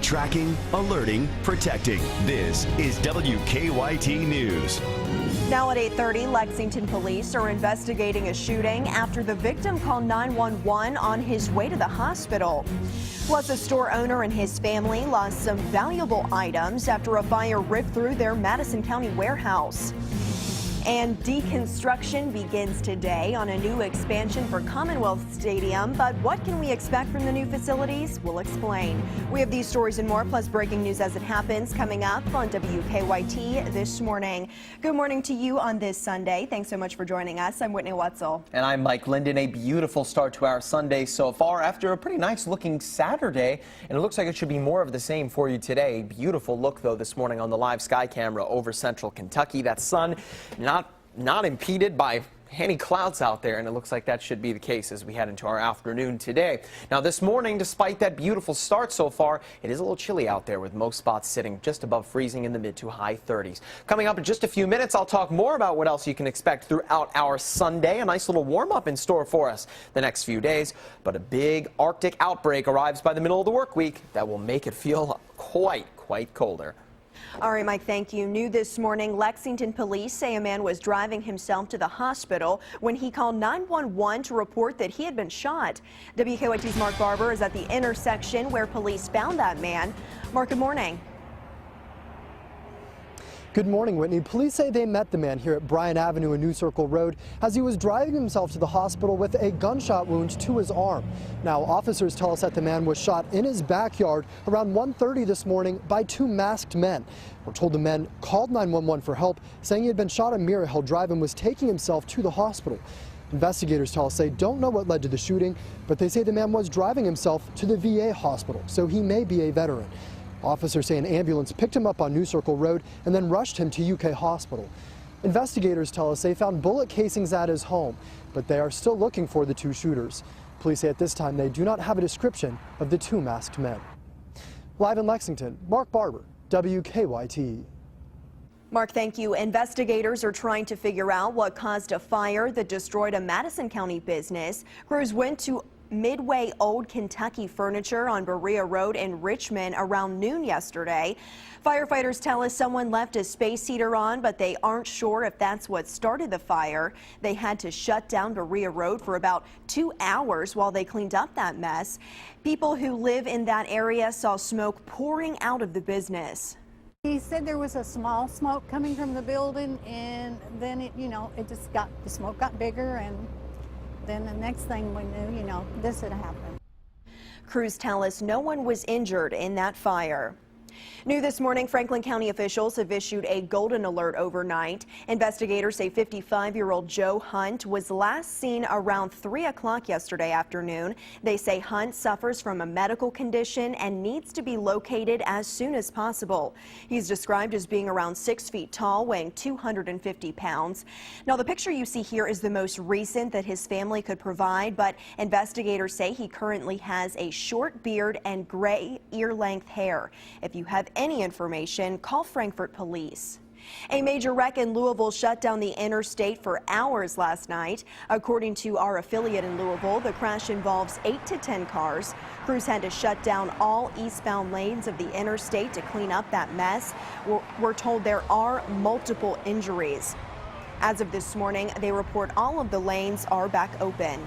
Tracking, alerting, protecting. This is WKYT News. Now at 8:30, Lexington police are investigating a shooting after the victim called 911 on his way to the hospital. Plus, a store owner and his family lost some valuable items after a fire ripped through their Madison County warehouse. And deconstruction begins today on a new expansion for Commonwealth Stadium. But what can we expect from the new facilities? We'll explain. We have these stories and more, plus breaking news as it happens, coming up on WKYT this morning. Good morning to you on this Sunday. Thanks so much for joining us. I'm Whitney Wetzel. And I'm Mike Linden. A beautiful start to our Sunday so far after a pretty nice looking Saturday. And it looks like it should be more of the same for you today. Beautiful look, though, this morning on the live sky camera over central Kentucky. That sun not impeded by any clouds out there, and it looks like that should be the case as we head into our afternoon today. Now this morning, despite that beautiful start so far, it is a little chilly out there with most spots sitting just above freezing in the mid to high 30s. Coming up in just a few minutes, I'll talk more about what else you can expect throughout our Sunday. A nice little warm up in store for us the next few days, but a big Arctic outbreak arrives by the middle of the work week that will make it feel quite colder. All right, Mike, thank you. New this morning, Lexington police say a man was driving himself to the hospital when he called 911 to report that he had been shot. WKYT's Mark Barber is at the intersection where police found that man. Mark, good morning. Good morning, Whitney. Police say they met the man here at Bryan Avenue and New Circle Road as he was driving himself to the hospital with a gunshot wound to his arm. Now, officers tell us that the man was shot in his backyard around 1:30 this morning by two masked men. We're told the men called 911 for help, saying he had been shot on Mirror Hill Drive and was taking himself to the hospital. Investigators tell us they don't know what led to the shooting, but they say the man was driving himself to the VA hospital, so he may be a veteran. Officers say an ambulance picked him up on New Circle Road and then rushed him to UK Hospital. Investigators tell us they found bullet casings at his home, but they are still looking for the two shooters. Police say at this time they do not have a description of the two masked men. Live in Lexington, Mark Barber, WKYT. Mark, thank you. Investigators are trying to figure out what caused a fire that destroyed a Madison County business. Crews went to Midway Old Kentucky Furniture on Berea Road in Richmond around noon yesterday. Firefighters tell us someone left a space heater on, but they aren't sure if that's what started the fire. They had to shut down Berea Road for about 2 hours while they cleaned up that mess. People who live in that area saw smoke pouring out of the business. He said there was a small smoke coming from the building, and then the smoke got bigger, and then the next thing we knew, this had happened. Crews tell us no one was injured in that fire. New this morning, Franklin County officials have issued a golden alert overnight. Investigators say 55-year-old Joe Hunt was last seen around 3 o'clock yesterday afternoon. They say Hunt suffers from a medical condition and needs to be located as soon as possible. He's described as being around 6 feet tall, weighing 250 pounds. Now, the picture you see here is the most recent that his family could provide, but investigators say he currently has a short beard and gray ear-length hair. If you have any information, call Frankfort Police. A major wreck in Louisville shut down the interstate for hours last night. According to our affiliate in Louisville, the crash involves 8 to 10 cars. Crews had to shut down all eastbound lanes of the interstate to clean up that mess. We're told there are multiple injuries. As of this morning, they report all of the lanes are back open.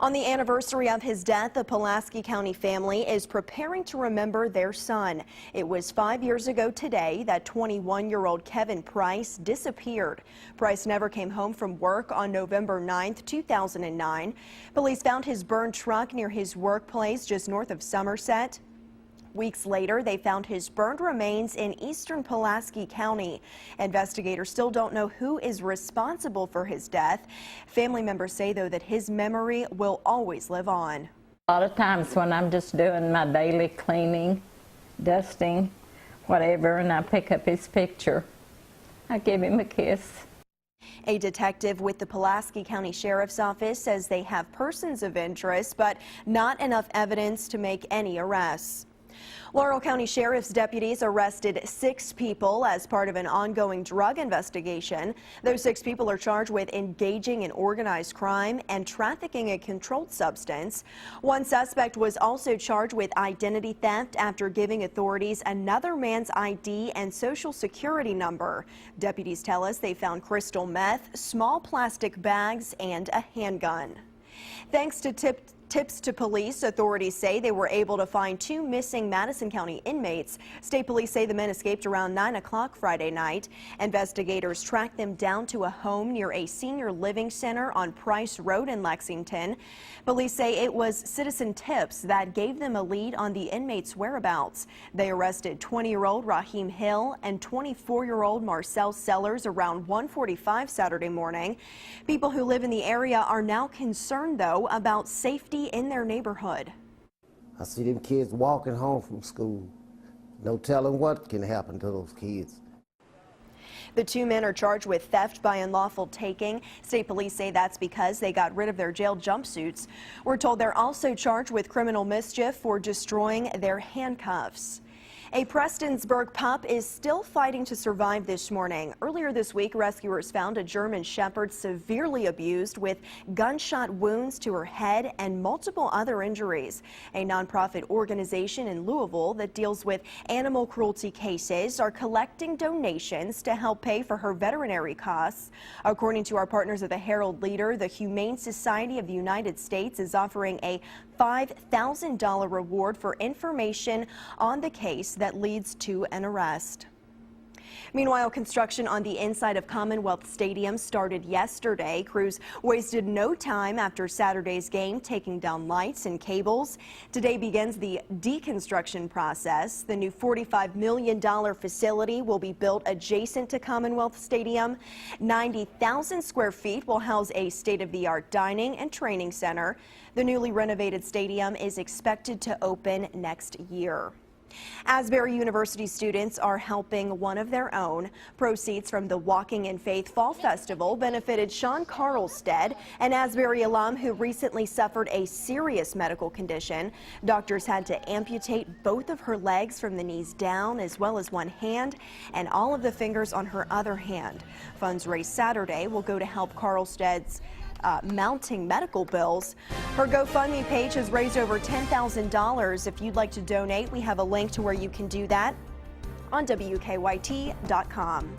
On the anniversary of his death, the Pulaski County family is preparing to remember their son. It was 5 years ago today that 21-year-old Kevin Price disappeared. Price never came home from work on November 9th, 2009. Police found his burned truck near his workplace just north of Somerset. Weeks later, they found his burned remains in eastern Pulaski County. Investigators still don't know who is responsible for his death. Family members say, though, that his memory will always live on. A lot of times when I'm just doing my daily cleaning, dusting, whatever, and I pick up his picture, I give him a kiss. A detective with the Pulaski County Sheriff's Office says they have persons of interest, but not enough evidence to make any arrests. Laurel County Sheriff's deputies arrested 6 people as part of an ongoing drug investigation. Those 6 people are charged with engaging in organized crime and trafficking a controlled substance. One suspect was also charged with identity theft after giving authorities another man's ID and social security number. Deputies tell us they found crystal meth, small plastic bags, and a handgun. Thanks to tips to police, authorities say they were able to find 2 missing Madison County inmates. State police say the men escaped around 9 o'clock Friday night. Investigators tracked them down to a home near a senior living center on Price Road in Lexington. Police say it was citizen tips that gave them a lead on the inmates' whereabouts. They arrested 20-year-old Raheem Hill and 24-year-old Marcel Sellers around 1:45 Saturday morning. People who live in the area are now concerned, though, about safety in their neighborhood. I see them kids walking home from school. No telling what can happen to those kids. The 2 men are charged with theft by unlawful taking. State police say that's because they got rid of their jail jumpsuits. We're told they're also charged with criminal mischief for destroying their handcuffs. A Prestonsburg pup is still fighting to survive this morning. Earlier this week, rescuers found a German Shepherd severely abused with gunshot wounds to her head and multiple other injuries. A nonprofit organization in Louisville that deals with animal cruelty cases are collecting donations to help pay for her veterinary costs. According to our partners at the Herald Leader, the Humane Society of the United States is offering a $5,000 reward for information on the case that leads to an arrest. Meanwhile, construction on the inside of Commonwealth Stadium started yesterday. Crews wasted no time after Saturday's game, taking down lights and cables. Today begins the deconstruction process. The new $45 million facility will be built adjacent to Commonwealth Stadium. 90,000 square feet will house a state-of-the-art dining and training center. The newly renovated stadium is expected to open next year. Asbury University students are helping one of their own. Proceeds from the Walking in Faith Fall Festival benefited Sean Carlstead, an Asbury alum who recently suffered a serious medical condition. Doctors had to amputate both of her legs from the knees down, as well as one hand and all of the fingers on her other hand. Funds raised Saturday will go to help Carlstead's mounting medical bills. Her GoFundMe page has raised over $10,000. If you'd like to donate, we have a link to where you can do that on WKYT.com.